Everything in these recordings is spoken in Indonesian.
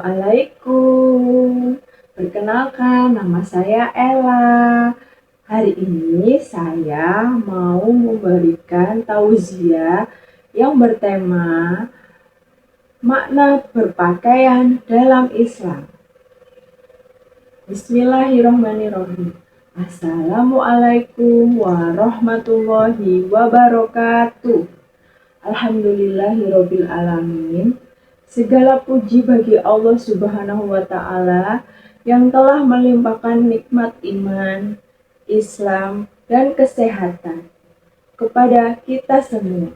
Assalamualaikum. Perkenalkan, nama saya Ella. Hari ini saya mau memberikan tausiah yang bertema makna berpakaian dalam Islam. Bismillahirrahmanirrahim. Assalamualaikum warahmatullahi wabarakatuh. Alhamdulillahirabbil alamin. Segala puji bagi Allah Subhanahu wa Ta'ala yang telah melimpahkan nikmat iman, Islam, dan kesehatan kepada kita semua.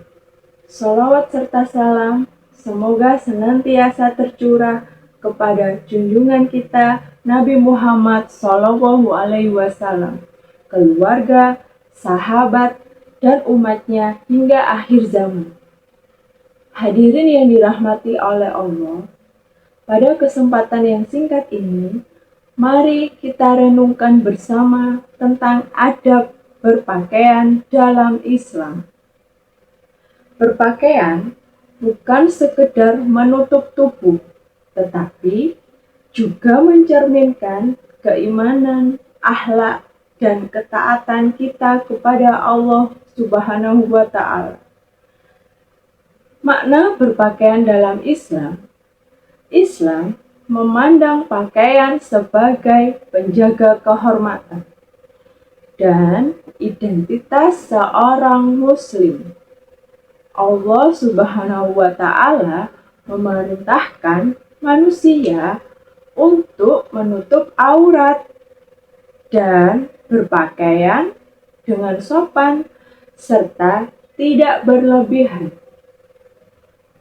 Shalawat serta salam semoga senantiasa tercurah kepada junjungan kita Nabi Muhammad SAW, keluarga, sahabat, dan umatnya hingga akhir zaman. Hadirin yang dirahmati oleh Allah, pada kesempatan yang singkat ini, mari kita renungkan bersama tentang adab berpakaian dalam Islam. Berpakaian bukan sekedar menutup tubuh, tetapi juga mencerminkan keimanan, akhlak, dan ketaatan kita kepada Allah Subhanahu wa Ta'ala. Makna berpakaian dalam Islam. Islam memandang pakaian sebagai penjaga kehormatan dan identitas seorang muslim. Allah Subhanahu wa Ta'ala memerintahkan manusia untuk menutup aurat dan berpakaian dengan sopan serta tidak berlebihan.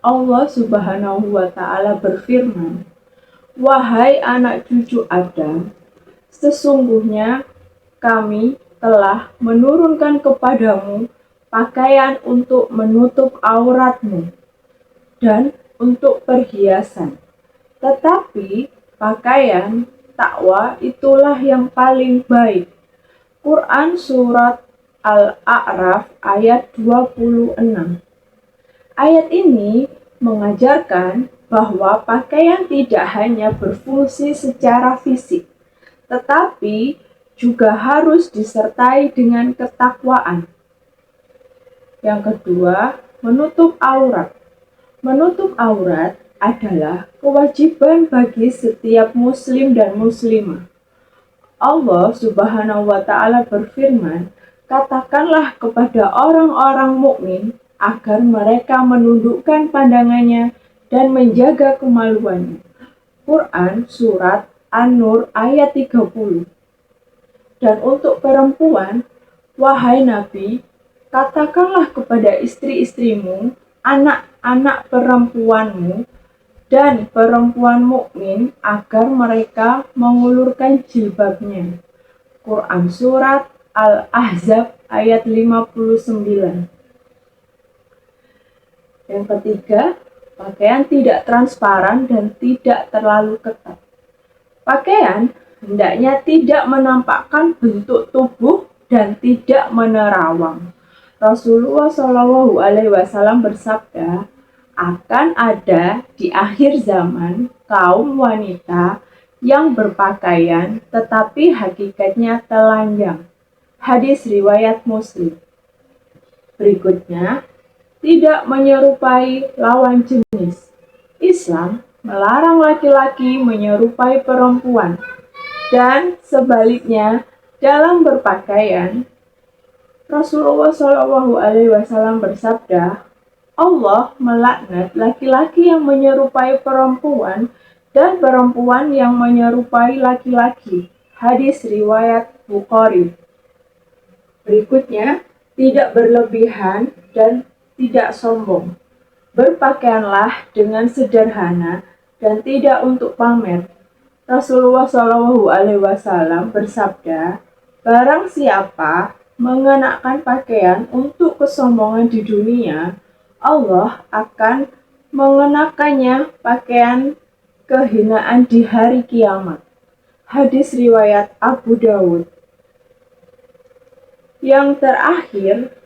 Allah Subhanahu wa Ta'ala berfirman, "Wahai anak cucu Adam, sesungguhnya kami telah menurunkan kepadamu pakaian untuk menutup auratmu dan untuk perhiasan. Tetapi pakaian takwa itulah yang paling baik." Quran Surat Al-A'raf ayat 26. Ayat ini mengajarkan bahwa pakaian tidak hanya berfungsi secara fisik, tetapi juga harus disertai dengan ketakwaan. Yang kedua, menutup aurat. Menutup aurat adalah kewajiban bagi setiap muslim dan muslimah. Allah Subhanahu wa Ta'ala berfirman, "Katakanlah kepada orang-orang mukmin agar mereka menundukkan pandangannya dan menjaga kemaluannya." Quran Surat An-Nur ayat 30. Dan untuk perempuan, wahai Nabi, katakanlah kepada istri-istrimu, anak-anak perempuanmu, dan perempuan mukmin agar mereka mengulurkan jilbabnya. Quran Surat Al-Ahzab ayat 59. Yang ketiga, pakaian tidak transparan dan tidak terlalu ketat. Pakaian hendaknya tidak menampakkan bentuk tubuh dan tidak menerawang. Rasulullah SAW bersabda, akan ada di akhir zaman kaum wanita yang berpakaian tetapi hakikatnya telanjang. Hadis riwayat Muslim. Berikutnya, tidak menyerupai lawan jenis. Islam melarang laki-laki menyerupai perempuan dan sebaliknya dalam berpakaian. Rasulullah SAW bersabda, Allah melaknat laki-laki yang menyerupai perempuan dan perempuan yang menyerupai laki-laki. Hadis riwayat Bukhari. Berikutnya, tidak berlebihan dan tidak sombong. Berpakaianlah dengan sederhana dan tidak untuk pamer. Rasulullah SAW bersabda, barang siapa mengenakan pakaian untuk kesombongan di dunia, Allah akan mengenakannya pakaian kehinaan di hari kiamat. Hadis riwayat Abu Dawud. Yang terakhir,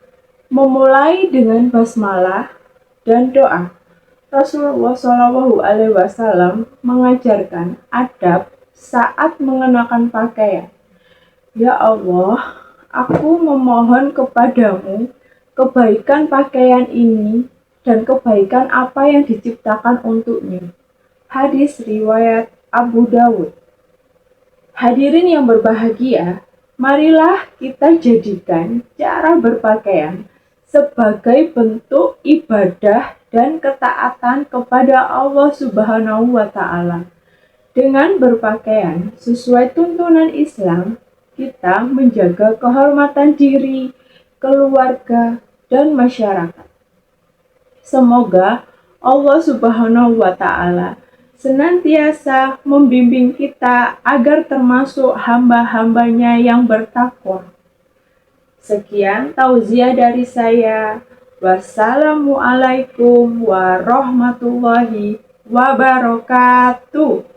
memulai dengan basmalah dan doa. Rasulullah Shallallahu Alaihi Wasallam mengajarkan adab saat mengenakan pakaian. Ya Allah, aku memohon kepadamu kebaikan pakaian ini dan kebaikan apa yang diciptakan untuknya. Hadis riwayat Abu Dawud. Hadirin yang berbahagia, marilah kita jadikan cara berpakaian sebagai bentuk ibadah dan ketaatan kepada Allah Subhanahu wa Ta'ala. Dengan berpakaian sesuai tuntunan Islam, kita menjaga kehormatan diri, keluarga, dan masyarakat. Semoga Allah Subhanahu wa Ta'ala senantiasa membimbing kita agar termasuk hamba-hambanya yang bertakwa. Sekian tauziah dari saya. Wassalamualaikum warahmatullahi wabarakatuh.